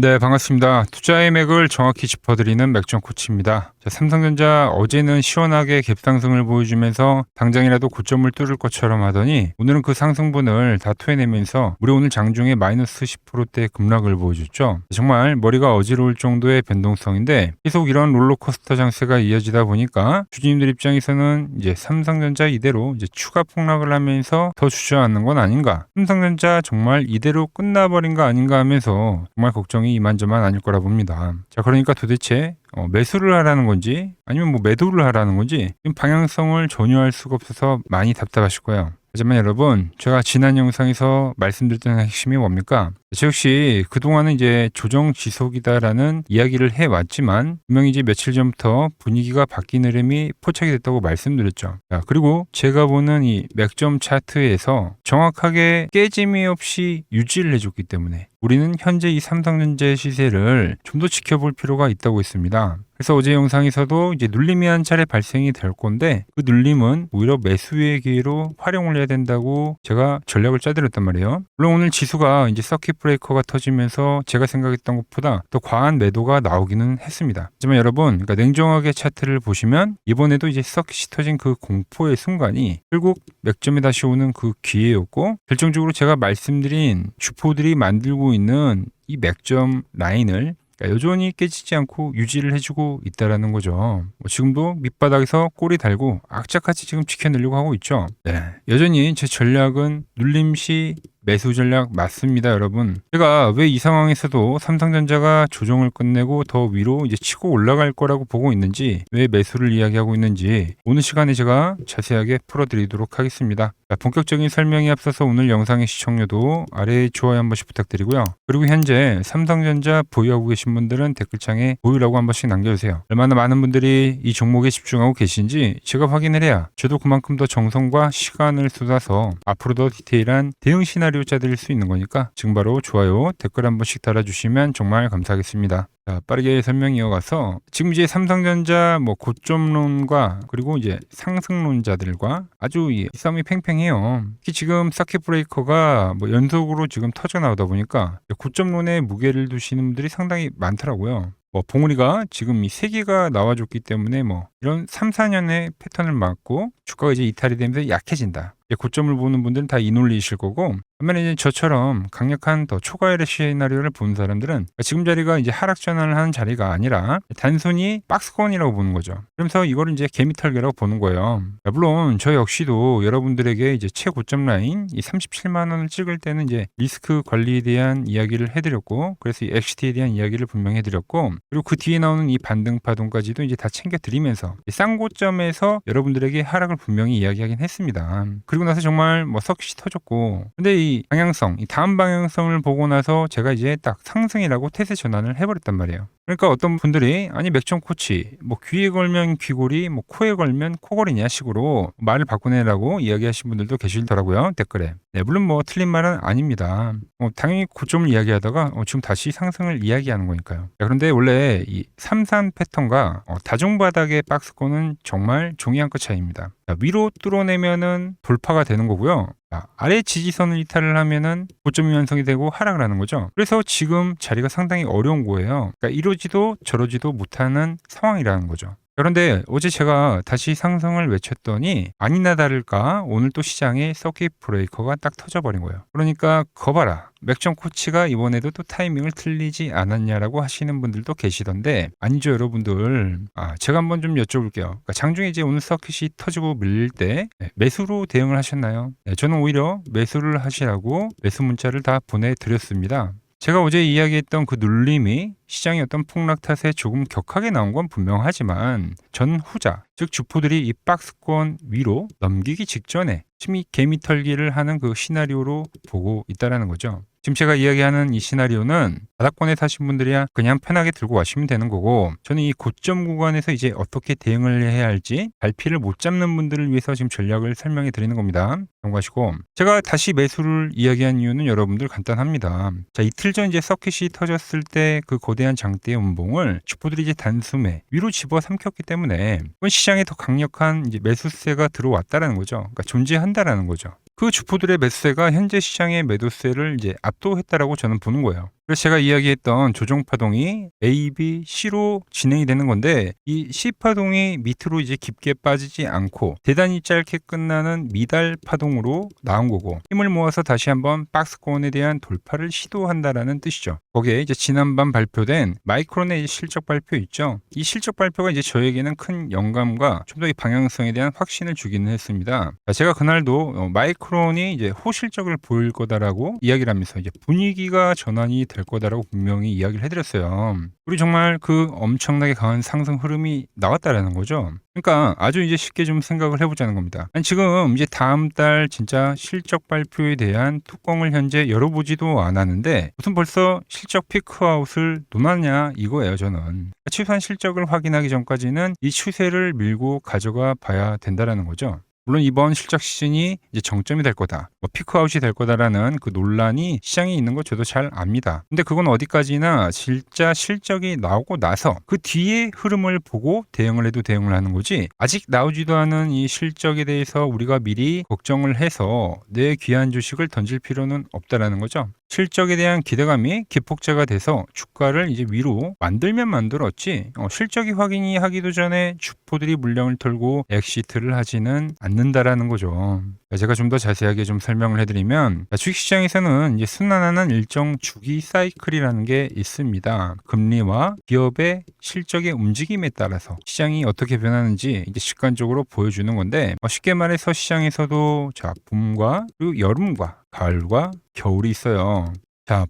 네, 반갑습니다. 투자의 맥을 정확히 짚어드리는 맥점 코치입니다. 자, 삼성전자 어제는 시원하게 갭상승을 보여주면서 당장이라도 고점을 뚫을 것처럼 하더니 오늘은 그 상승분을 다 토해내면서 무려 오늘 장중에 마이너스 10%대 급락을 보여줬죠. 정말 머리가 어지러울 정도의 변동성인데 계속 이런 롤러코스터 장세가 이어지다 보니까 주주님들 입장에서는 이제 삼성전자 이대로 이제 추가 폭락을 하면서 더 주저앉는 건 아닌가, 삼성전자 정말 이대로 끝나버린 거 아닌가 하면서 정말 걱정이 이만저만 아닐 거라 봅니다. 자, 그러니까 도대체 매수를 하라는 건지 아니면 뭐 매도를 하라는 건지 방향성을 전혀 알 수가 없어서 많이 답답하실 거예요. 하지만 여러분, 제가 지난 영상에서 말씀드렸던 핵심이 뭡니까? 저 역시 그동안은 이제 조정 지속이다라는 이야기를 해왔지만 분명히 이제 며칠 전부터 분위기가 바뀐 흐름이 포착이 됐다고 말씀드렸죠. 자, 그리고 제가 보는 이 맥점 차트에서 정확하게 깨짐이 없이 유지를 해줬기 때문에 우리는 현재 이 삼성전자의 시세를 좀 더 지켜볼 필요가 있다고 했습니다. 그래서 어제 영상에서도 이제 눌림이 한 차례 발생이 될 건데 그 눌림은 오히려 매수의 기회로 활용을 해야 된다고 제가 전략을 짜드렸단 말이에요. 물론 오늘 지수가 이제 서킷 브레이커가 터지면서 제가 생각했던 것보다 더 과한 매도가 나오기는 했습니다. 하지만 여러분, 그러니까 냉정하게 차트를 보시면 이번에도 이제 서킷이 터진 그 공포의 순간이 결국 맥점에 다시 오는 그 기회였고, 결정적으로 제가 말씀드린 주포들이 만들고 있는 이 맥점 라인을 여전히 깨지지 않고 유지를 해주고 있다라는 거죠. 지금도 밑바닥에서 꼬리 달고 악착같이 지금 지켜내려고 하고 있죠. 네, 여전히 제 전략은 눌림시 매수 전략 맞습니다, 여러분. 제가 왜 이 상황에서도 삼성전자가 조정을 끝내고 더 위로 이제 치고 올라갈 거라고 보고 있는지, 왜 매수를 이야기하고 있는지 오늘 시간에 제가 자세하게 풀어드리도록 하겠습니다. 자, 본격적인 설명에 앞서서 오늘 영상의 시청료도 아래에 좋아요 한 번씩 부탁드리고요. 그리고 현재 삼성전자 보유하고 계신 분들은 댓글창에 보유라고 한 번씩 남겨주세요. 얼마나 많은 분들이 이 종목에 집중하고 계신지 제가 확인을 해야 저도 그만큼 더 정성과 시간을 쏟아서 앞으로 더 디테일한 대응 시나리오 짜드릴 수 있는 거니까 지금 바로 좋아요, 댓글 한 번씩 달아주시면 정말 감사하겠습니다. 자, 빠르게 설명 이어가서 지금 이제 삼성전자 뭐 고점론과 그리고 이제 상승론자들과 아주 이 싸움이 팽팽해요. 특히 지금 서킷 브레이커가 뭐 연속으로 지금 터져 나오다 보니까 고점론에 무게를 두시는 분들이 상당히 많더라고요. 뭐 봉우리가 지금 이 3개가 나와줬기 때문에 뭐 이런 3, 4년의 패턴을 맞고 주가가 이제 이탈이 되면서 약해진다, 고점을 보는 분들은 다 이 논리이실 거고, 반면에 이제 저처럼 강력한 더 초과열의 시나리오를 보는 사람들은 지금 자리가 이제 하락 전환을 하는 자리가 아니라 단순히 박스권이라고 보는 거죠. 그러면서 이거를 이제 개미털기라고 보는 거예요. 물론 저 역시도 여러분들에게 이제 최고점 라인 이 37만 원을 찍을 때는 이제 리스크 관리에 대한 이야기를 해드렸고, 그래서 이 XT에 대한 이야기를 분명히 해드렸고, 그리고 그 뒤에 나오는 이 반등 파동까지도 이제 다 챙겨드리면서 쌍고점에서 여러분들에게 하락을 분명히 이야기하긴 했습니다. 그리고 나서 정말 뭐 서킷이 터졌고, 근데 이 방향성, 이 다음 방향성을 보고 나서 제가 이제 딱 상승이라고 태세 전환을 해버렸단 말이에요. 그러니까 어떤 분들이 아니 맥점 코치 뭐 귀에 걸면 귀걸이, 뭐 코에 걸면 코걸이냐 식으로 말을 바꾸내라고 이야기하신 분들도 계시더라고요, 댓글에. 네, 물론 뭐 틀린 말은 아닙니다. 당연히 고점을 이야기하다가 지금 다시 상승을 이야기하는 거니까요. 자, 그런데 원래 이 삼산 패턴과 다중바닥의 박스권은 정말 종이 한 끗 차이입니다. 자, 위로 뚫어내면은 돌파가 되는 거고요. 자, 아래 지지선을 이탈을 하면은 고점이 완성이 되고 하락을 하는 거죠. 그래서 지금 자리가 상당히 어려운 거예요. 그러니까 이러지도 저러지도 못하는 상황이라는 거죠. 그런데 어제 제가 다시 상승을 외쳤더니 아니나 다를까 오늘 또 시장에 서킷 브레이커가 딱 터져버린 거예요. 그러니까 거봐라, 맥점 코치가 이번에도 또 타이밍을 틀리지 않았냐라고 하시는 분들도 계시던데, 아니죠 여러분들. 제가 한번 좀 여쭤볼게요. 그러니까 장중에 이제 오늘 서킷이 터지고 밀릴 때 매수로 대응을 하셨나요? 저는 오히려 매수를 하시라고 매수 문자를 다 보내드렸습니다. 제가 어제 이야기했던 그 눌림이 시장의 어떤 폭락 탓에 조금 격하게 나온 건 분명하지만 저는 후자, 즉 주포들이 이 박스권 위로 넘기기 직전에 지금 이 개미털기를 하는 그 시나리오로 보고 있다는 거죠. 지금 제가 이야기하는 이 시나리오는 바닥권에 사신 분들이야 그냥 편하게 들고 가시면 되는 거고, 저는 이 고점 구간에서 이제 어떻게 대응을 해야 할지 갈피를 못 잡는 분들을 위해서 지금 전략을 설명해 드리는 겁니다. 참고하시고, 제가 다시 매수를 이야기한 이유는 여러분들 간단합니다. 자, 이틀 전 이제 서킷이 터졌을 때 그 거대한 장대의 음봉을 주포들이 이제 단숨에 위로 집어 삼켰기 때문에 이번 시장에 더 강력한 이제 매수세가 들어왔다라는 거죠. 그러니까 존재한다라는 거죠. 그 주포들의 매수세가 현재 시장의 매도세를 이제 압도했다라고 저는 보는 거예요. 그래서 제가 이야기했던 조정 파동이 A, B, C로 진행이 되는 건데 이 C 파동이 밑으로 이제 깊게 빠지지 않고 대단히 짧게 끝나는 미달 파동으로 나온 거고 힘을 모아서 다시 한번 박스권에 대한 돌파를 시도한다라는 뜻이죠. 거기에 이제 지난밤 발표된 마이크론의 실적 발표 있죠. 이 실적 발표가 이제 저에게는 큰 영감과 좀 더 이 방향성에 대한 확신을 주기는 했습니다. 제가 그날도 마이크론이 이제 호실적을 보일 거다라고 이야기를 하면서 이제 분위기가 전환이 될 거다라고 분명히 이야기를 해드렸어요. 우리 정말 그 엄청나게 강한 상승 흐름이 나왔다라는 거죠. 그러니까 아주 이제 쉽게 좀 생각을 해보자는 겁니다. 아니, 지금 이제 다음 달 진짜 실적 발표에 대한 뚜껑을 현재 열어보지도 않았는데 무슨 벌써 실적 피크아웃을 논하냐 이거예요, 저는. 최소한 실적을 확인하기 전까지는 이 추세를 밀고 가져가 봐야 된다라는 거죠. 물론 이번 실적 시즌이 이제 정점이 될 거다, 피크아웃이 될 거다라는 그 논란이 시장에 있는 거 저도 잘 압니다. 근데 그건 어디까지나 진짜 실적이 나오고 나서 그 뒤에 흐름을 보고 대응을 해도 대응을 하는 거지, 아직 나오지도 않은 이 실적에 대해서 우리가 미리 걱정을 해서 내 귀한 주식을 던질 필요는 없다라는 거죠. 실적에 대한 기대감이 기폭제가 돼서 주가를 이제 위로 만들면 만들었지 실적이 확인이 하기도 전에 주포들이 물량을 털고 엑시트를 하지는 않는다라는 거죠. 제가 좀 더 자세하게 좀 설명을 해드리면 주식시장에서는 이제 순환하는 일정 주기 사이클이라는 게 있습니다. 금리와 기업의 실적의 움직임에 따라서 시장이 어떻게 변하는지 이제 직관적으로 보여주는 건데 쉽게 말해서 시장에서도 봄과 그리고 여름과 가을과 겨울이 있어요.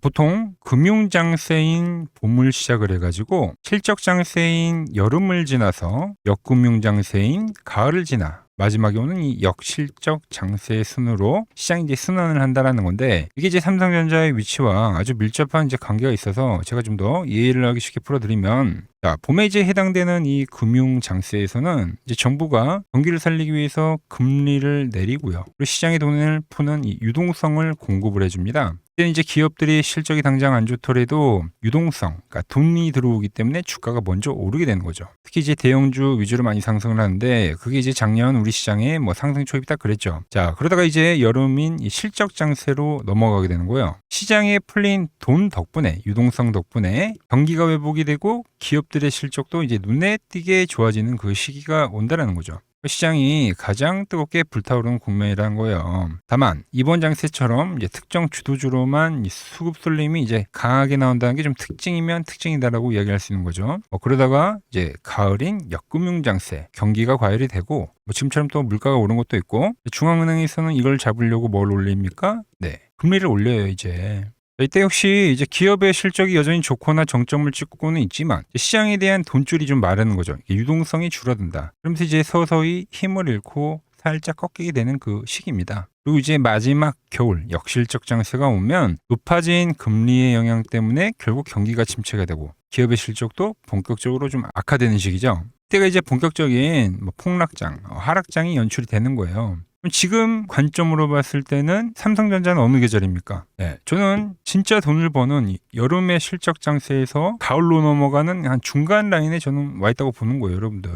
보통 금융장세인 봄을 시작을 해가지고 실적장세인 여름을 지나서 역금융장세인 가을을 지나 마지막에 오는 이 역실적 장세의 순으로 시장이 이제 순환을 한다라는 건데 이게 이제 삼성전자의 위치와 아주 밀접한 이제 관계가 있어서 제가 좀 더 이해를 하기 쉽게 풀어드리면 봄에 이제 해당되는 이 금융 장세에서는 이제 정부가 경기를 살리기 위해서 금리를 내리고요. 그리고 시장에 돈을 푸는 이 유동성을 공급을 해줍니다. 이때 이제 기업들이 실적이 당장 안 좋더라도 유동성, 그러니까 돈이 들어오기 때문에 주가가 먼저 오르게 되는 거죠. 특히 이제 대형주 위주로 많이 상승을 하는데 그게 이제 작년 우리 시장의 상승 초입이 딱 그랬죠. 그러다가 이제 여름인 이 실적 장세로 넘어가게 되는 거예요. 시장에 풀린 돈 덕분에, 유동성 덕분에 경기가 회복이 되고 기업들의 실적도 이제 눈에 띄게 좋아지는 그 시기가 온다라는 거죠. 시장이 가장 뜨겁게 불타오르는 국면이라는 거예요. 다만 이번 장세처럼 이제 특정 주도주로만 이 수급 쏠림이 이제 강하게 나온다는 게 좀 특징이면 특징이다라고 이야기할 수 있는 거죠. 그러다가 이제 가을인 역금융 장세, 경기가 과열이 되고 지금처럼 또 물가가 오른 것도 있고 중앙은행에서는 이걸 잡으려고 뭘 올립니까? 금리를 올려요 이제. 이때 역시 이제 기업의 실적이 여전히 좋거나 정점을 찍고는 있지만 시장에 대한 돈줄이 좀 마르는 거죠. 유동성이 줄어든다. 그러면서 이제 서서히 힘을 잃고 살짝 꺾이게 되는 그 시기입니다. 그리고 이제 마지막 겨울 역실적 장세가 오면 높아진 금리의 영향 때문에 결국 경기가 침체가 되고 기업의 실적도 본격적으로 좀 악화되는 시기죠. 이때가 이제 본격적인 폭락장, 하락장이 연출이 되는 거예요. 지금 관점으로 봤을 때는 삼성전자는 어느 계절입니까? 저는 진짜 돈을 버는 여름의 실적 장세에서 가을로 넘어가는 한 중간 라인에 저는 와 있다고 보는 거예요, 여러분들.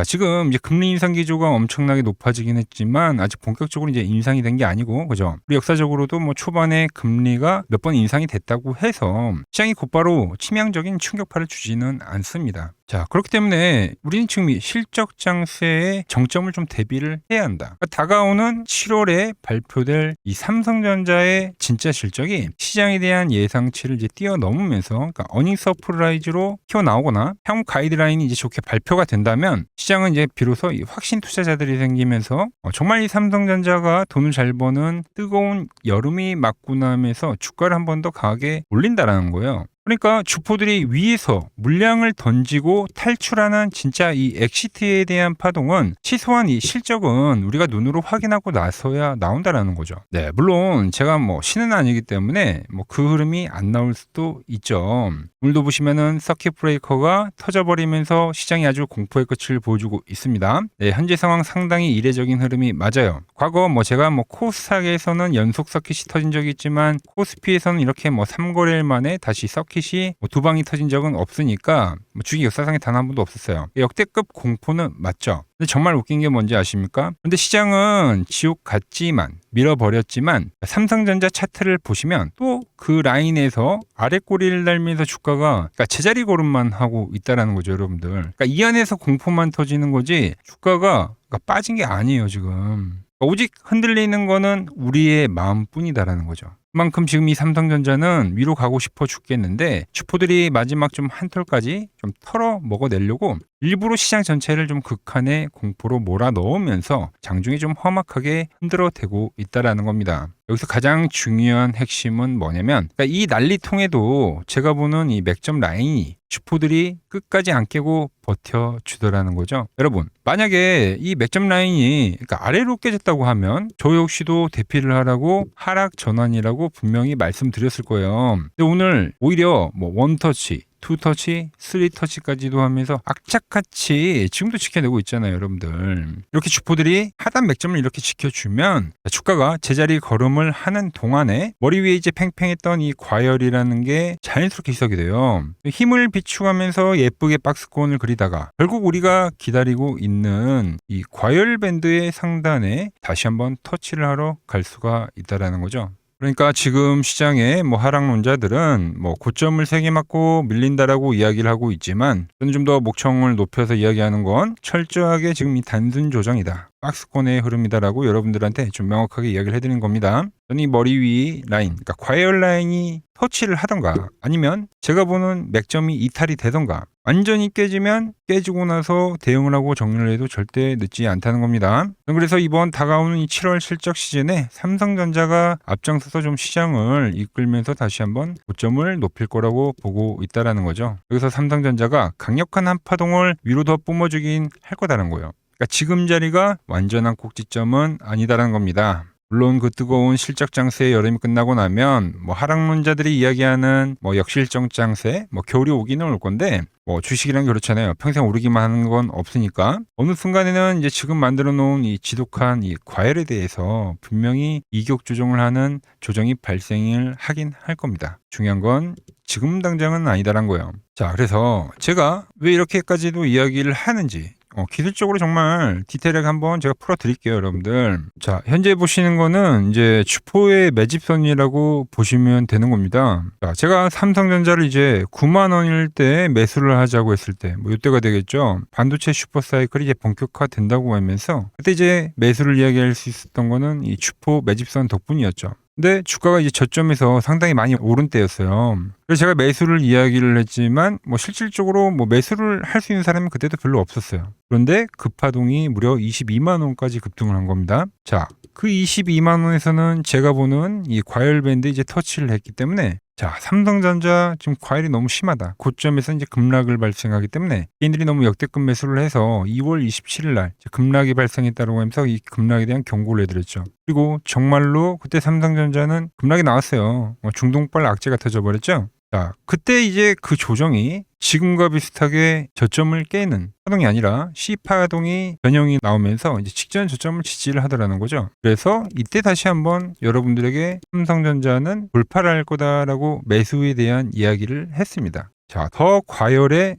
지금 이제 금리 인상 기조가 엄청나게 높아지긴 했지만 아직 본격적으로 이제 인상이 된 게 아니고, 그죠? 우리 역사적으로도 초반에 금리가 몇 번 인상이 됐다고 해서 시장이 곧바로 치명적인 충격파를 주지는 않습니다. 그렇기 때문에 우리는 지금 이 실적 장세의 정점을 좀 대비를 해야 한다. 다가오는 7월에 발표될 이 삼성전자의 진짜 실적이 시장에 대한 예상치를 이제 뛰어넘으면서 어닝 서프라이즈로 튀어나오거나 향후 가이드라인이 이제 좋게 발표가 된다면 시장은 이제 비로소 이 확신 투자자들이 생기면서 정말 이 삼성전자가 돈을 잘 버는 뜨거운 여름이 맞고 나면서 주가를 한 번 더 강하게 올린다라는 거예요. 그러니까 주포들이 위에서 물량을 던지고 탈출하는 진짜 이 엑시트에 대한 파동은 최소한 이 실적은 우리가 눈으로 확인하고 나서야 나온다라는 거죠. 물론 제가 신은 아니기 때문에 그 흐름이 안 나올 수도 있죠. 오늘도 보시면은 서킷 브레이커가 터져버리면서 시장이 아주 공포의 끝을 보여주고 있습니다. 현재 상황 상당히 이례적인 흐름이 맞아요. 과거 제가 코스닥에서는 연속 서킷이 터진 적이 있지만 코스피에서는 이렇게 3거래일 만에 다시 서킷 마켓이 두 방이 터진 적은 없으니까 주식 역사상에 단 한 번도 없었어요. 역대급 공포는 맞죠. 근데 정말 웃긴 게 뭔지 아십니까? 근데 시장은 지옥 같지만 밀어버렸지만 삼성전자 차트를 보시면 또 그 라인에서 아래 꼬리를 달면서 주가가 그러니까 제자리 걸음만 하고 있다라는 거죠, 여러분들. 그러니까 이 안에서 공포만 터지는 거지 주가가 빠진 게 아니에요, 지금. 오직 흔들리는 거는 우리의 마음뿐이다라는 거죠. 그만큼 지금 이 삼성전자는 위로 가고 싶어 죽겠는데 주포들이 마지막 좀 한 털까지 좀 털어 먹어내려고 일부러 시장 전체를 좀 극한의 공포로 몰아넣으면서 장중에 좀 험악하게 흔들어 대고 있다라는 겁니다. 여기서 가장 중요한 핵심은 뭐냐면 그러니까 이 난리통에도 제가 보는 이 맥점 라인이 주포들이 끝까지 안 깨고 버텨주더라는 거죠. 여러분, 만약에 이 맥점 라인이 그러니까 아래로 깨졌다고 하면 저 역시도 대피를 하라고 하락 전환이라고 분명히 말씀드렸을 거예요. 근데 오늘 오히려 뭐 원터치, 투터치, 쓰리터치까지도 하면서 악착같이 지금도 지켜내고 있잖아요, 여러분들. 이렇게 주포들이 하단 맥점을 이렇게 지켜주면 주가가 제자리 걸음을 하는 동안에 머리 위에 이제 팽팽했던 이 과열이라는 게 자연스럽게 시작이 돼요. 힘을 비추가면서 예쁘게 박스권을 그리다가 결국 우리가 기다리고 있는 이 과열 밴드의 상단에 다시 한번 터치를 하러 갈 수가 있다라는 거죠. 그러니까 지금 시장의 하락론자들은 고점을 3개 맞고 밀린다라고 이야기를 하고 있지만 저는 좀 더 목청을 높여서 이야기하는 건 철저하게 지금 이 단순 조정이다. 박스권의 흐름이다라고 여러분들한테 좀 명확하게 이야기를 해드리는 겁니다. 저는 이 머리 위 라인, 그러니까 과열 라인이 터치를 하던가 아니면 제가 보는 맥점이 이탈이 되던가 완전히 깨지면 깨지고 나서 대응을 하고 정리를 해도 절대 늦지 않다는 겁니다. 그래서 이번 다가오는 이 7월 실적 시즌에 삼성전자가 앞장서서 좀 시장을 이끌면서 다시 한번 고점을 높일 거라고 보고 있다라는 거죠. 여기서 삼성전자가 강력한 한파동을 위로 더 뿜어주긴 할 거다라는 거예요. 그러니까 지금 자리가 완전한 꼭지점은 아니다라는 겁니다. 물론 그 뜨거운 실적 장세의 여름이 끝나고 나면 하락론자들이 이야기하는 역실적 장세, 겨울이 오기는 올 건데 주식이란 그렇잖아요. 평생 오르기만 하는 건 없으니까 어느 순간에는 이제 지금 만들어 놓은 이 지독한 이 과열에 대해서 분명히 이격 조정을 하는 조정이 발생을 하긴 할 겁니다. 중요한 건 지금 당장은 아니다란 거예요. 자, 그래서 제가 왜 이렇게까지도 이야기를 하는지 기술적으로 정말 디테일하게 한번 제가 풀어드릴게요, 여러분들. 자, 현재 보시는 거는 이제 주포의 매집선이라고 보시면 되는 겁니다. 자, 제가 삼성전자를 이제 9만 원일 때 매수를 하자고 했을 때, 이때가 되겠죠. 반도체 슈퍼사이클이 이제 본격화된다고 하면서 그때 이제 매수를 이야기할 수 있었던 거는 이 주포 매집선 덕분이었죠. 근데 주가가 이제 저점에서 상당히 많이 오른 때였어요. 그래서 제가 매수를 이야기를 했지만 실질적으로 매수를 할 수 있는 사람이 그때도 별로 없었어요. 그런데 급파동이 무려 22만 원까지 급등을 한 겁니다. 자, 그 22만 원에서는 제가 보는 이 과열 밴드 이제 터치를 했기 때문에 자, 삼성전자 지금 과열이 너무 심하다. 고점에서 이제 급락을 발생하기 때문에 개인들이 너무 역대급 매수를 해서 2월 27일 날 급락이 발생했다고 하면서 이 급락에 대한 경고를 해드렸죠. 그리고 정말로 그때 삼성전자는 급락이 나왔어요. 중동발 악재가 터져버렸죠. 자, 그때 이제 그 조정이 지금과 비슷하게 저점을 깨는 파동이 아니라 C파동이 변형이 나오면서 이제 직전 저점을 지지를 하더라는 거죠. 그래서 이때 다시 한번 여러분들에게 삼성전자는 돌파를 할 거다라고 매수에 대한 이야기를 했습니다. 자, 더 과열의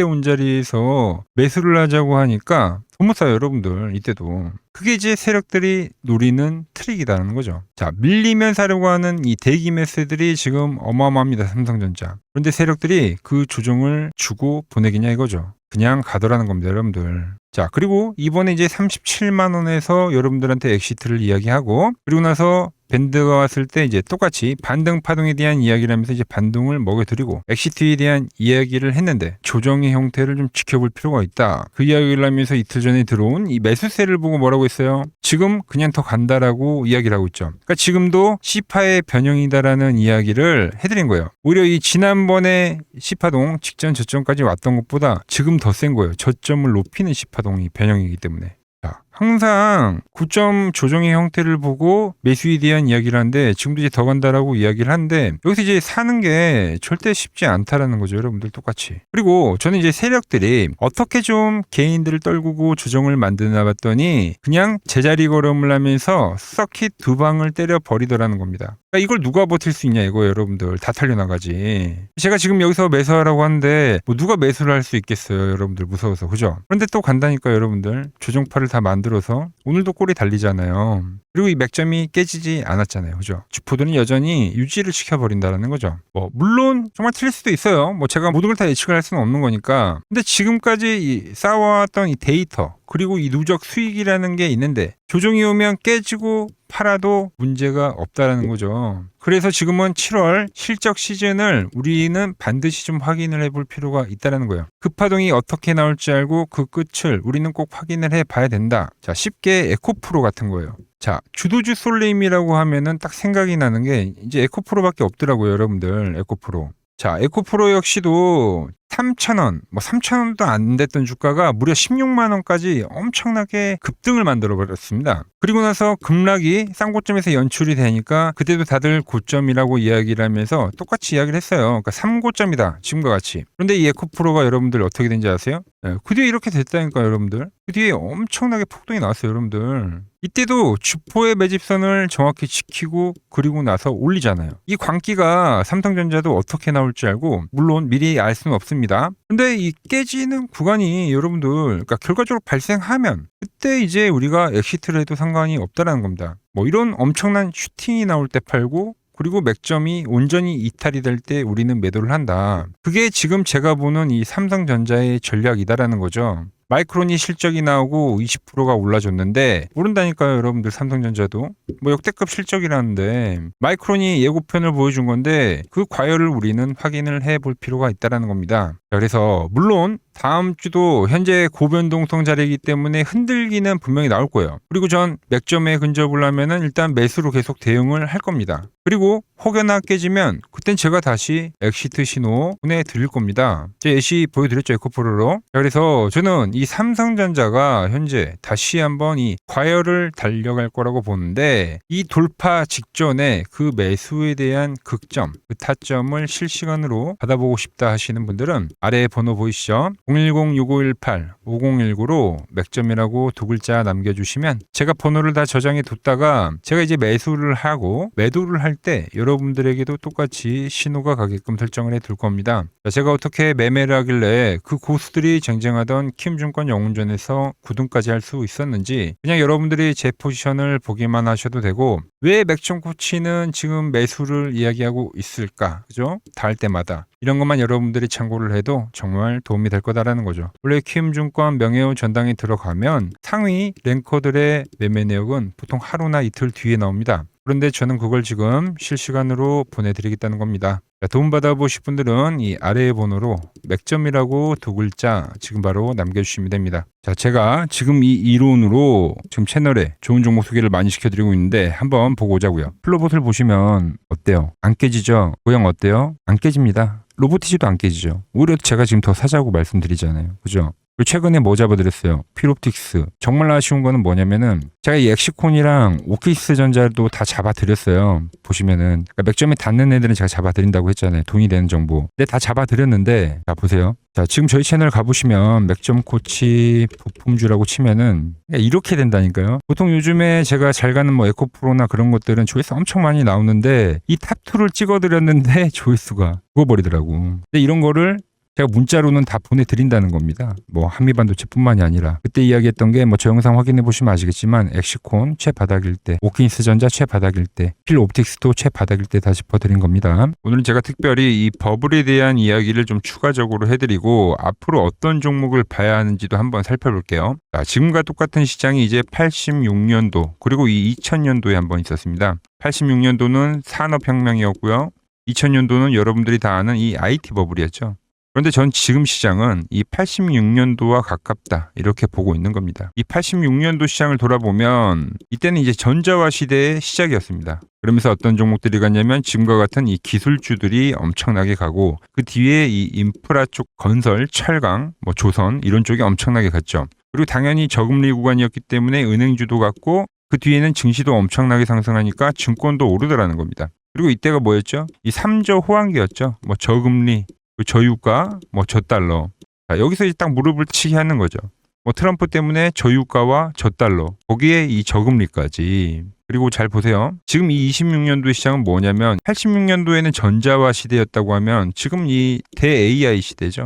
온자리에서 매수를 하자고 하니까 못 사요, 여러분들. 이때도. 그게 이제 세력들이 노리는 트릭이라는 거죠. 자, 밀리면 사려고 하는 이 대기 매수들이 지금 어마어마합니다, 삼성전자. 그런데 세력들이 그 조정을 주고 보내겠냐 이거죠. 그냥 가더라는 겁니다, 여러분들. 자, 그리고 이번에 이제 37만 원에서 여러분들한테 엑시트를 이야기하고 그리고 나서 밴드가 왔을 때 이제 똑같이 반등 파동에 대한 이야기를 하면서 이제 반동을 먹여드리고 엑시트에 대한 이야기를 했는데 조정의 형태를 좀 지켜볼 필요가 있다. 그 이야기를 하면서 이틀 전에 들어온 이 매수세를 보고 뭐라고 했어요? 지금 그냥 더 간다라고 이야기를 하고 있죠. 그러니까 지금도 C파의 변형이다라는 이야기를 해드린 거예요. 오히려 이 지난번에 C파동 직전 저점까지 왔던 것보다 지금 더 센 거예요. 저점을 높이는 C파동이 변형이기 때문에. 자, 항상 고점 조정의 형태를 보고 매수에 대한 이야기를 하는데 지금도 이제 더 간다라고 이야기를 하는데 여기서 이제 사는 게 절대 쉽지 않다라는 거죠. 여러분들 똑같이. 그리고 저는 이제 세력들이 어떻게 좀 개인들을 떨구고 조정을 만드나 봤더니 그냥 제자리 걸음을 하면서 서킷 두 방을 때려 버리더라는 겁니다. 그러니까 이걸 누가 버틸 수 있냐 이거예요. 여러분들 다 털려나가지. 제가 지금 여기서 매수하라고 하는데 뭐 누가 매수를 할 수 있겠어요. 여러분들 무서워서. 그죠? 그런데 또 간다니까 여러분들. 조정파를 다 만들어서 오늘도 꼬리 달리잖아요. 그리고 이 맥점이 깨지지 않았잖아요. 그죠? 주포들은 여전히 유지를 시켜버린다는 거죠. 뭐 물론 정말 틀릴 수도 있어요. 뭐 제가 모든 걸 다 예측을 할 수는 없는 거니까. 근데 지금까지 이 쌓아왔던 이 데이터 그리고 이 누적 수익이라는 게 있는데 조정이 오면 깨지고 팔아도 문제가 없다라는 거죠. 그래서 지금은 7월 실적 시즌을 우리는 반드시 좀 확인을 해볼 필요가 있다는 거예요. 급파동이 어떻게 나올지 알고 그 끝을 우리는 꼭 확인을 해봐야 된다. 자, 쉽게 에코프로 같은 거예요. 자, 주도주 솔레임이라고 하면은 딱 생각이 나는 게 이제 에코프로밖에 없더라고요, 여러분들. 에코프로. 자, 에코프로 역시도 3,000원, 뭐 3,000원도 안 됐던 주가가 무려 16만 원까지 엄청나게 급등을 만들어 버렸습니다. 그리고 나서 급락이 싼 고점에서 연출이 되니까 그때도 다들 고점이라고 이야기를 하면서 똑같이 이야기를 했어요. 그러니까 3고점이다. 지금과 같이. 그런데 이 에코프로가 여러분들 어떻게 된지 아세요? 그 뒤에 이렇게 됐다니까 여러분들. 그 뒤에 엄청나게 폭등이 나왔어요, 여러분들. 이때도 주포의 매집선을 정확히 지키고 그리고 나서 올리잖아요. 이 광기가 삼성전자도 어떻게 나올지 알고 물론 미리 알 수는 없습니다. 근데 이 깨지는 구간이 여러분들 그러니까 결과적으로 발생하면 그때 이제 우리가 엑시트를 해도 상관이 없다라는 겁니다. 뭐 이런 엄청난 슈팅이 나올 때 팔고 그리고 맥점이 온전히 이탈이 될 때 우리는 매도를 한다. 그게 지금 제가 보는 이 삼성전자의 전략이다라는 거죠. 마이크론이 실적이 나오고 20%가 올라줬는데 모른다니까요 여러분들. 삼성전자도 뭐 역대급 실적이라는데 마이크론이 예고편을 보여준 건데 그 과열을 우리는 확인을 해볼 필요가 있다는 겁니다. 그래서 물론 다음 주도 현재 고변동성 자리이기 때문에 흔들기는 분명히 나올 거예요. 그리고 전 맥점에 근접을 하면은 일단 매수로 계속 대응을 할 겁니다. 그리고 혹여나 깨지면 그땐 제가 다시 엑시트 신호 보내드릴 겁니다. 제 예시 보여드렸죠, 에코프로로. 그래서 저는 이 삼성전자가 현재 다시 한번 이 과열을 달려갈 거라고 보는데 이 돌파 직전에 그 매수에 대한 극점, 그 타점을 실시간으로 받아보고 싶다 하시는 분들은 아래 번호 보이시죠? 010-6518-5019로 맥점이라고 두 글자 남겨주시면 제가 번호를 다 저장해 뒀다가 제가 이제 매수를 하고 매도를 할 때 여러분들에게도 똑같이 신호가 가게끔 설정을 해 둘 겁니다. 제가 어떻게 매매를 하길래 그 고수들이 쟁쟁하던 킴증권 영웅전에서 9등까지 할 수 있었는지 그냥 여러분들이 제 포지션을 보기만 하셔도 되고 왜 맥점 코치는 지금 매수를 이야기하고 있을까? 그죠? 다 할 때마다. 이런 것만 여러분들이 참고를 해도 정말 도움이 될 거다라는 거죠. 원래 킴증권 명예호 전당에 들어가면 상위 랭커들의 매매 내역은 보통 하루나 이틀 뒤에 나옵니다. 그런데 저는 그걸 지금 실시간으로 보내드리겠다는 겁니다. 도움받아 보실 분들은 이 아래의 번호로 맥점이라고 두 글자 지금 바로 남겨주시면 됩니다. 자, 제가 지금 이 이론으로 지금 채널에 좋은 종목 소개를 많이 시켜드리고 있는데 한번 보고 오자고요. 플로봇을 보시면 어때요? 안 깨지죠? 모양 어때요? 안 깨집니다. 로보티지도 안 깨지죠. 오히려 제가 지금 더 사자고 말씀드리잖아요. 그죠? 최근에 뭐 잡아드렸어요? 필옵틱스. 정말 아쉬운 거는 뭐냐면은 제가 이 엑시콘이랑 오키스 전자도 다 잡아드렸어요. 보시면은 그러니까 맥점에 닿는 애들은 제가 잡아드린다고 했잖아요. 돈이 되는 정보. 근데 다 잡아드렸는데 자 보세요. 자 지금 저희 채널 가보시면 맥점 코치 부품주라고 치면은 이렇게 된다니까요. 보통 요즘에 제가 잘 가는 뭐 에코프로나 그런 것들은 조회수 엄청 많이 나오는데 이 탑2를 찍어드렸는데 조회수가 죽어버리더라고. 근데 이런 거를 제가 문자로는 다 보내드린다는 겁니다. 뭐 한미반도체뿐만이 아니라 그때 이야기했던 게 뭐 저 영상 확인해 보시면 아시겠지만 엑시콘 최바닥일 때, 오킨스 전자 최바닥일 때, 필옵틱스도 최바닥일 때 다 짚어드린 겁니다. 오늘은 제가 특별히 이 버블에 대한 이야기를 좀 추가적으로 해드리고 앞으로 어떤 종목을 봐야 하는지도 한번 살펴볼게요. 자, 지금과 똑같은 시장이 이제 86년도 그리고 이 2000년도에 한번 있었습니다. 86년도는 산업혁명이었고요. 2000년도는 여러분들이 다 아는 이 IT 버블이었죠. 그런데 전 지금 시장은 이 86년도와 가깝다 이렇게 보고 있는 겁니다. 이 86년도 시장을 돌아보면 이때는 이제 전자화 시대의 시작이었습니다. 그러면서 어떤 종목들이 갔냐면 지금과 같은 이 기술주들이 엄청나게 가고 그 뒤에 이 인프라 쪽 건설, 철강, 뭐 조선 이런 쪽이 엄청나게 갔죠. 그리고 당연히 저금리 구간이었기 때문에 은행주도 갔고 그 뒤에는 증시도 엄청나게 상승하니까 증권도 오르더라는 겁니다. 그리고 이때가 뭐였죠? 이 3저 호황기였죠. 뭐 저금리, 저유가, 뭐 저달러. 자, 여기서 이제 딱 무릎을 치게 하는 거죠. 뭐 트럼프 때문에 저유가와 저달러, 거기에 이 저금리까지. 그리고 잘 보세요. 지금 이 26년도 시장은 뭐냐면 86년도에는 전자화 시대였다고 하면 지금 이 대 AI 시대죠.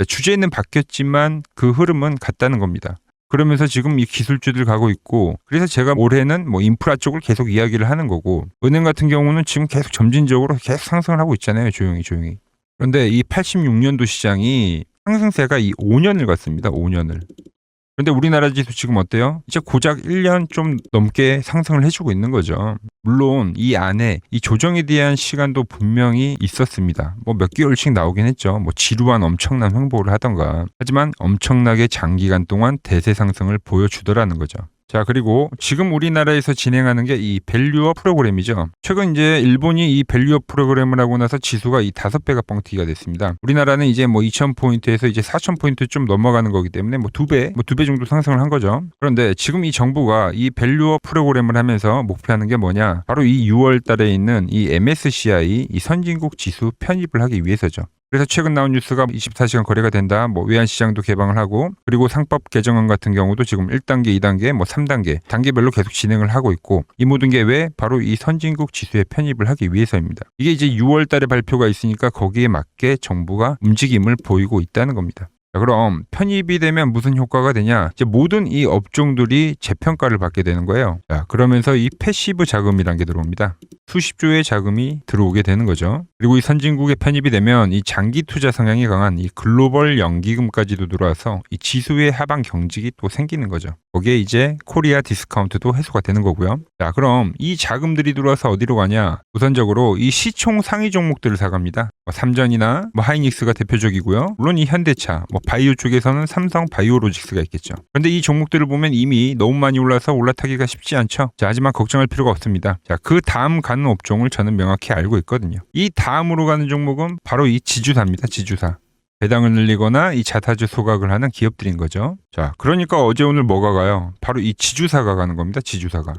주제는 바뀌었지만 그 흐름은 같다는 겁니다. 그러면서 지금 이 기술주들 가고 있고, 그래서 제가 올해는 뭐 인프라 쪽을 계속 이야기를 하는 거고, 은행 같은 경우는 지금 계속 점진적으로 계속 상승을 하고 있잖아요. 조용히. 그런데 이 86년도 시장이 상승세가 이 5년을 갔습니다. 5년을. 그런데 우리나라 지수 지금 어때요? 이제 고작 1년 좀 넘게 상승을 해주고 있는 거죠. 물론 이 안에 이 조정에 대한 시간도 분명히 있었습니다. 뭐 몇 개월씩 나오긴 했죠. 뭐 지루한 엄청난 횡보를 하던가. 하지만 엄청나게 장기간 동안 대세 상승을 보여주더라는 거죠. 자, 그리고 지금 우리나라에서 진행하는 게 이 밸류업 프로그램이죠. 최근 이제 일본이 이 밸류업 프로그램을 하고 나서 지수가 이 5배가 뻥튀기가 됐습니다. 우리나라는 이제 뭐 2,000포인트에서 이제 4,000포인트 좀 넘어가는 거기 때문에 뭐 2배 정도 상승을 한 거죠. 그런데 지금 이 정부가 이 밸류업 프로그램을 하면서 목표하는 게 뭐냐? 바로 이 6월 달에 있는 이 MSCI 이 선진국 지수 편입을 하기 위해서죠. 그래서 최근 나온 뉴스가 24시간 거래가 된다. 뭐 외환시장도 개방을 하고, 그리고 상법 개정안 같은 경우도 지금 1단계, 2단계, 뭐 3단계 단계별로 계속 진행을 하고 있고, 이 모든 게 왜? 바로 이 선진국 지수에 편입을 하기 위해서입니다. 이게 이제 6월 달에 발표가 있으니까 거기에 맞게 정부가 움직임을 보이고 있다는 겁니다. 자, 그럼 편입이 되면 무슨 효과가 되냐? 이제 모든 이 업종들이 재평가를 받게 되는 거예요. 자, 그러면서 이 패시브 자금이라는 게 들어옵니다. 수십조의 자금이 들어오게 되는 거죠. 그리고 이 선진국에 편입이 되면 이 장기 투자 성향이 강한 이 글로벌 연기금까지도 들어와서 이 지수의 하방 경직이 또 생기는 거죠. 거기에 이제 코리아 디스카운트도 해소가 되는 거고요. 자, 그럼 이 자금들이 들어와서 어디로 가냐? 우선적으로 이 시총 상위 종목들을 사갑니다. 뭐 삼전이나 뭐 하이닉스가 대표적이고요. 물론 이 현대차, 뭐 바이오 쪽에서는 삼성 바이오로직스가 있겠죠. 그런데 이 종목들을 보면 이미 너무 많이 올라서 올라타기가 쉽지 않죠. 자, 하지만 걱정할 필요가 없습니다. 자, 그 다음 가는 업종을 저는 명확히 알고 있거든요. 이 다음으로 가는 종목은 바로 이 지주사입니다. 지주사. 배당을 늘리거나 이 자타주 소각을 하는 기업들인 거죠. 자, 그러니까 어제 오늘 뭐가 가요? 바로 이 지주사가 가는 겁니다. 지주사가.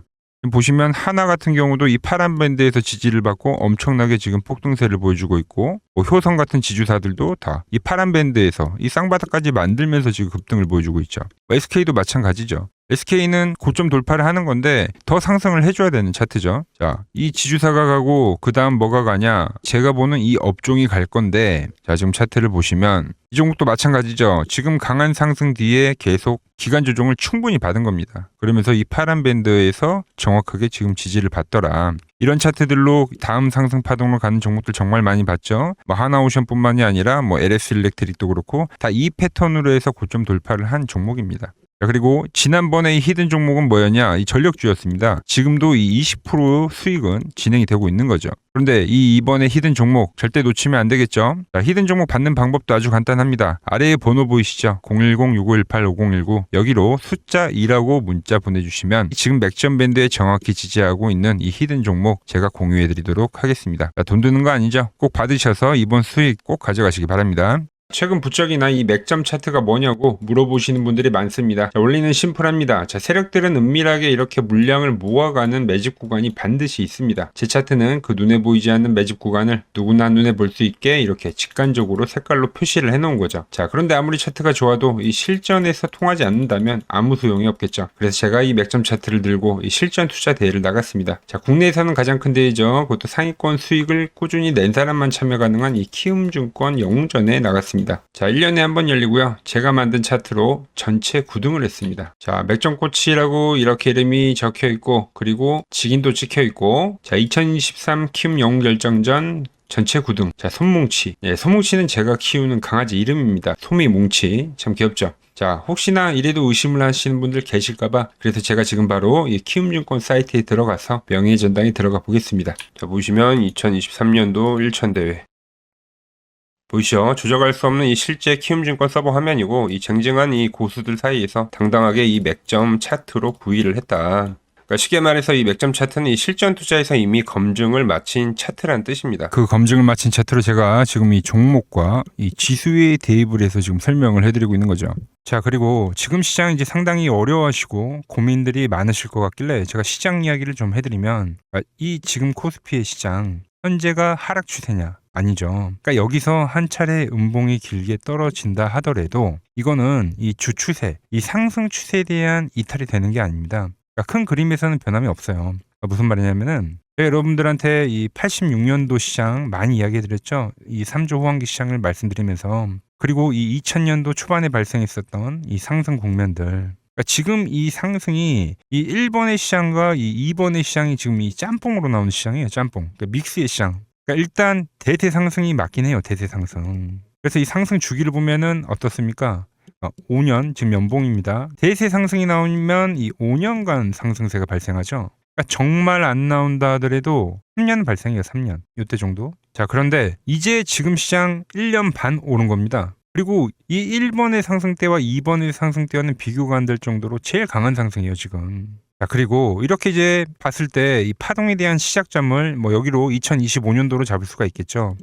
보시면 하나 같은 경우도 이 파란 밴드에서 지지를 받고 엄청나게 지금 폭등세를 보여주고 있고, 뭐 효성 같은 지주사들도 다 이 파란 밴드에서 이 쌍바닥까지 만들면서 지금 급등을 보여주고 있죠. SK도 마찬가지죠. SK는 고점 돌파를 하는 건데 더 상승을 해줘야 되는 차트죠. 자, 이 지주사가 가고 그 다음 뭐가 가냐? 제가 보는 이 업종이 갈 건데, 자, 지금 차트를 보시면 이 종목도 마찬가지죠. 지금 강한 상승 뒤에 계속 기간 조정을 충분히 받은 겁니다. 그러면서 이 파란 밴드에서 정확하게 지금 지지를 받더라. 이런 차트들로 다음 상승 파동으로 가는 종목들 정말 많이 봤죠. 뭐 하나오션뿐만이 아니라 뭐 LS 일렉트릭도 그렇고 다 이 패턴으로 해서 고점 돌파를 한 종목입니다. 그리고 지난번에 이 히든 종목은 뭐였냐? 이 전력주였습니다. 지금도 이 20% 수익은 진행이 되고 있는 거죠. 그런데 이번에 히든 종목 절대 놓치면 안 되겠죠? 자, 히든 종목 받는 방법도 아주 간단합니다. 아래에 번호 보이시죠? 010-6518-5019 여기로 숫자 2라고 문자 보내주시면 지금 맥점 밴드에 정확히 지지하고 있는 이 히든 종목 제가 공유해드리도록 하겠습니다. 자, 돈 드는 거 아니죠? 꼭 받으셔서 이번 수익 꼭 가져가시기 바랍니다. 최근 부적이나 이 맥점 차트가 뭐냐고 물어보시는 분들이 많습니다. 자, 원리는 심플합니다. 자, 세력들은 은밀하게 이렇게 물량을 모아가는 매집 구간이 반드시 있습니다. 제 차트는 그 눈에 보이지 않는 매집 구간을 누구나 눈에 볼 수 있게 이렇게 직관적으로 색깔로 표시를 해놓은 거죠. 자, 그런데 아무리 차트가 좋아도 이 실전에서 통하지 않는다면 아무 소용이 없겠죠. 그래서 제가 이 맥점 차트를 들고 이 실전 투자 대회를 나갔습니다. 자, 국내에서는 가장 큰 대회죠. 그것도 상위권 수익을 꾸준히 낸 사람만 참여 가능한 이 키움증권 영웅전에 나갔습니다. 자, 1년에 한 번 열리고요. 제가 만든 차트로 전체 9등을 했습니다. 자, 맥점코치라고 이렇게 이름이 적혀 있고, 그리고 직인도 찍혀 있고, 자, 2023 키움 영웅 결정전 전체 9등. 자, 솜뭉치. 예, 솜뭉치는 제가 키우는 강아지 이름입니다. 솜이뭉치. 참 귀엽죠? 자, 혹시나 이래도 의심을 하시는 분들 계실까봐 그래서 제가 지금 바로 이 키움증권 사이트에 들어가서 명예의 전당에 들어가 보겠습니다. 자, 보시면 2023년도 1천 대회. 보이시죠? 조작할 수 없는 이 실제 키움증권 서버 화면이고, 이 쟁쟁한 이 고수들 사이에서 당당하게 이 맥점 차트로 구위를 했다. 그러니까 쉽게 말해서 이 맥점 차트는 이 실전 투자에서 이미 검증을 마친 차트란 뜻입니다. 그 검증을 마친 차트로 제가 지금 이 종목과 이 지수에 대입을 해서 지금 설명을 해드리고 있는 거죠. 자, 그리고 지금 시장 이제 상당히 어려워하시고 고민들이 많으실 것 같길래 제가 시장 이야기를 좀 해드리면, 이 지금 코스피의 시장 현재가 하락 추세냐? 아니죠. 그러니까 여기서 한 차례 음봉이 길게 떨어진다 하더라도 이거는 이 주 추세, 이 상승 추세에 대한 이탈이 되는 게 아닙니다. 그러니까 큰 그림에서는 변함이 없어요. 그러니까 무슨 말이냐면은 제가 여러분들한테 이 86년도 시장 많이 이야기해드렸죠. 이 3조 호황기 시장을 말씀드리면서, 그리고 이 2000년도 초반에 발생했었던 이 상승 국면들, 그러니까 지금 이 상승이 이 1번의 시장과 이 2번의 시장이 지금 이 짬뽕으로 나오는 시장이에요. 짬뽕. 그러니까 믹스의 시장. 그러니까 일단 대세 상승이 맞긴 해요. 대세 상승. 그래서 이 상승 주기를 보면은 어떻습니까? 5년, 지금 연봉입니다. 대세 상승이 나오면 이 5년간 상승세가 발생하죠. 그러니까 정말 안 나온다 하더라도 3년 발생해요. 3년. 이때 정도. 자, 그런데 이제 지금 시장 1년 반 오른 겁니다. 그리고 이 1번의 상승 때와 2번의 상승 때와는 비교가 안 될 정도로 제일 강한 상승이에요, 지금. 자, 그리고 이렇게 이제 봤을 때 이 파동에 대한 시작점을 뭐 여기로 2025년도로 잡을 수가 있겠죠.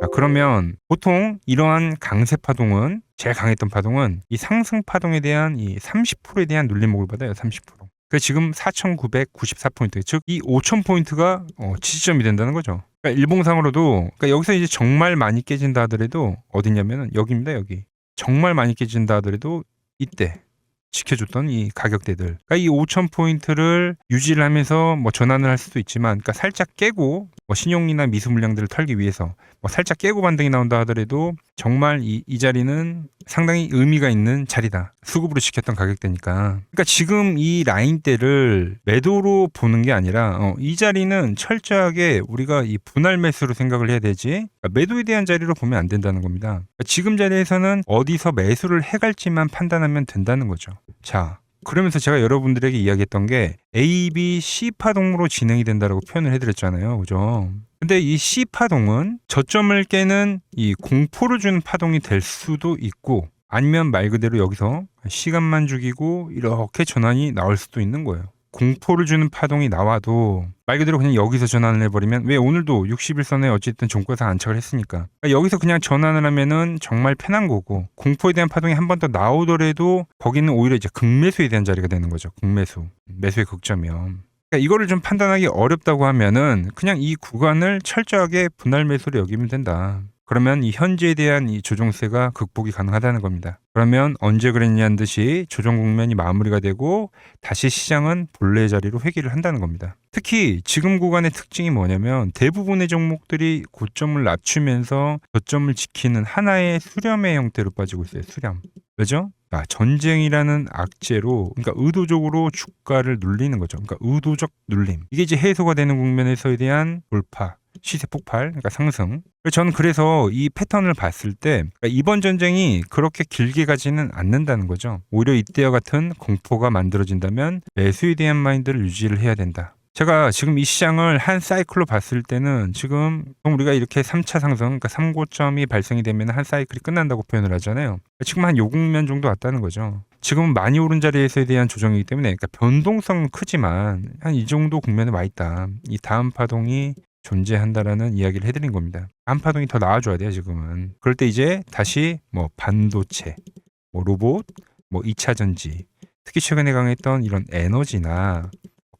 자, 그러면 보통 이러한 강세 파동은, 제일 강했던 파동은 이 상승 파동에 대한 이 30%에 대한 눌림목을 받아요. 30%. 그 지금 4,994포인트, 즉 이 5,000포인트가 지지점이 된다는 거죠. 그러니까 일봉상으로도, 그러니까 여기서 이제 정말 많이 깨진다 하더라도 어디냐면은 여기입니다. 여기. 정말 많이 깨진다 하더라도 이때 지켜줬던 이 가격대들. 그러니까 이 5,000포인트를 유지를 하면서 뭐 전환을 할 수도 있지만, 그러니까 살짝 깨고 뭐 신용이나 미수 물량들을 털기 위해서 뭐 살짝 깨고 반등이 나온다 하더라도 정말 이 자리는 상당히 의미가 있는 자리다. 수급으로 지켰던 가격대니까. 그러니까 지금 이 라인대를 매도로 보는 게 아니라 이 자리는 철저하게 우리가 이 분할 매수로 생각을 해야 되지, 그러니까 매도에 대한 자리로 보면 안 된다는 겁니다. 그러니까 지금 자리에서는 어디서 매수를 해갈지만 판단하면 된다는 거죠. 자, 그러면서 제가 여러분들에게 이야기했던 게 A, B, C 파동으로 진행이 된다라고 표현을 해드렸잖아요. 그죠? 근데 이 C 파동은 저점을 깨는 이 공포를 주는 파동이 될 수도 있고, 아니면 말 그대로 여기서 시간만 죽이고 이렇게 전환이 나올 수도 있는 거예요. 공포를 주는 파동이 나와도 말 그대로 그냥 여기서 전환을 해버리면, 왜 오늘도 60일선에 어쨌든 종가상 안착을 했으니까, 그러니까 여기서 그냥 전환을 하면은 정말 편한 거고, 공포에 대한 파동이 한 번 더 나오더라도 거기는 오히려 이제 극매수에 대한 자리가 되는 거죠. 극매수, 매수의 극점이요. 그러니까 이거를 좀 판단하기 어렵다고 하면은 그냥 이 구간을 철저하게 분할 매수로 여기면 된다. 그러면 이 현재에 대한 이 조정세가 극복이 가능하다는 겁니다. 그러면 언제 그랬냐는 듯이 조정 국면이 마무리가 되고 다시 시장은 본래 자리로 회귀를 한다는 겁니다. 특히 지금 구간의 특징이 뭐냐면 대부분의 종목들이 고점을 낮추면서 저점을 지키는 하나의 수렴의 형태로 빠지고 있어요. 수렴. 왜죠? 전쟁이라는 악재로, 그러니까 의도적으로 주가를 눌리는 거죠. 그러니까 의도적 눌림. 이게 이제 해소가 되는 국면에서에 대한 돌파, 시세 폭발, 그러니까 상승. 저는 그래서 이 패턴을 봤을 때 그러니까 이번 전쟁이 그렇게 길게 가지는 않는다는 거죠. 오히려 이때와 같은 공포가 만들어진다면 매수에 대한 마인드를 유지를 해야 된다. 제가 지금 이 시장을 한 사이클로 봤을 때는 지금 우리가 이렇게 3차 상승, 그러니까 3고점이 발생이 되면 한 사이클이 끝난다고 표현을 하잖아요. 지금 한 요 국면 정도 왔다는 거죠. 지금은 많이 오른 자리에서에 대한 조정이기 때문에, 그러니까 변동성은 크지만 한 이 정도 국면에 와 있다. 이 다음 파동이 존재한다라는 이야기를 해드린 겁니다. 다음 파동이 더 나와줘야 돼요, 지금은. 그럴 때 이제 다시 뭐 반도체, 뭐 로봇, 뭐 2차 전지, 특히 최근에 강했던 이런 에너지나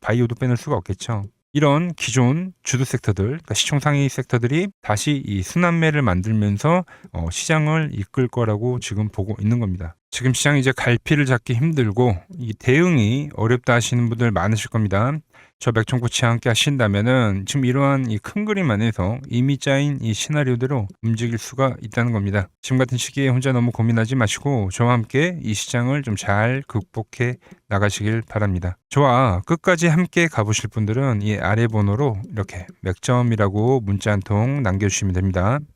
바이오도 빼놓을 수가 없겠죠. 이런 기존 주도 섹터들, 그러니까 시총 상위 섹터들이 다시 이 순환매를 만들면서 시장을 이끌 거라고 지금 보고 있는 겁니다. 지금 시장이 이제 갈피를 잡기 힘들고 이 대응이 어렵다 하시는 분들 많으실 겁니다. 저 맥종코치와 함께 하신다면은 지금 이러한 이 큰 그림 안에서 이미 짜인 이 시나리오대로 움직일 수가 있다는 겁니다. 지금 같은 시기에 혼자 너무 고민하지 마시고 저와 함께 이 시장을 좀 잘 극복해 나가시길 바랍니다. 저와 끝까지 함께 가보실 분들은 이 아래 번호로 이렇게 맥점이라고 문자 한 통 남겨주시면 됩니다.